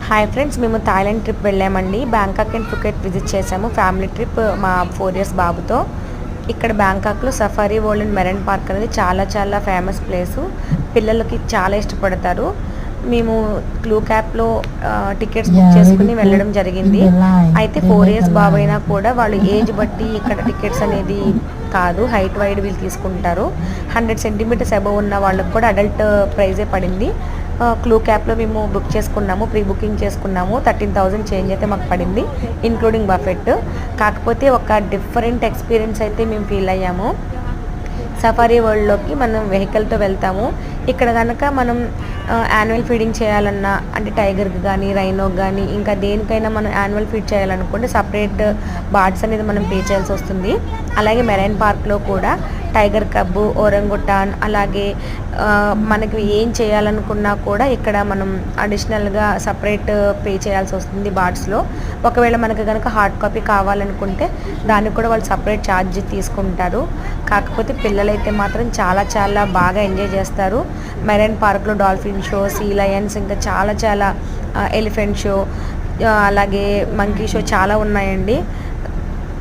Hi friends, మేము Thailand trip వెళ్ళామండి. Bangkok and Phuket visit చేసాము. ఫ్యామిలీ ట్రిప్ మా 4 years బాబుతో. ఇక్కడ బ్యాంకాక్లో safari world and marine park అనేది చాలా ఫేమస్ ప్లేసు. పిల్లలకి చాలా ఇష్టపడతారు. మేము క్లూ క్యాప్లో టికెట్స్ బుక్ చేసుకుని వెళ్ళడం జరిగింది. అయితే 4 years బాబు అయినా కూడా వాళ్ళు ఏజ్ బట్టి ఇక్కడ టికెట్స్ అనేది కాదు, హైట్ వైడ్ వీళ్ళు తీసుకుంటారు. 100 centimeters అబవ్ ఉన్న వాళ్ళకి కూడా అడల్ట్ ప్రైజే పడింది. క్లూ క్యాప్లో మేము బుక్ చేసుకున్నాము, ప్రీ బుకింగ్ చేసుకున్నాము. 13,000 చేంజ్ అయితే మాకు పడింది, ఇంక్లూడింగ్ బఫెట్. కాకపోతే ఒక డిఫరెంట్ ఎక్స్పీరియన్స్ అయితే మేము ఫీల్ అయ్యాము. సఫారీ వరల్డ్లోకి మనం వెహికల్తో వెళ్తాము. ఇక్కడ కనుక మనం యాన్యువల్ ఫీడింగ్ చేయాలన్నా, అంటే టైగర్కి కానీ రైనోకి కానీ ఇంకా దేనికైనా మనం యాన్యువల్ ఫీడ్ చేయాలనుకుంటే సపరేట్ బార్డ్స్ అనేది మనం పే చేయాల్సి వస్తుంది. అలాగే మెరైన్ పార్క్లో కూడా టైగర్ కబ్బు, ఓరంగుటాన్, అలాగే మనకి ఏం చేయాలనుకున్నా కూడా ఇక్కడ మనం అడిషనల్గా సపరేట్ పే చేయాల్సి వస్తుంది బార్డ్స్లో. ఒకవేళ మనకు కనుక హార్డ్ కాపీ కావాలనుకుంటే దానికి కూడా వాళ్ళు సపరేట్ ఛార్జ్ తీసుకుంటారు. కాకపోతే పిల్లలైతే మాత్రం చాలా బాగా ఎంజాయ్ చేస్తారు. మెరైన్ పార్క్లో డాల్ఫిన్ షో, సీ లయన్స్, ఇంకా చాలా ఎలిఫెంట్ షో, అలాగే మంకీ షో చాలా ఉన్నాయండి.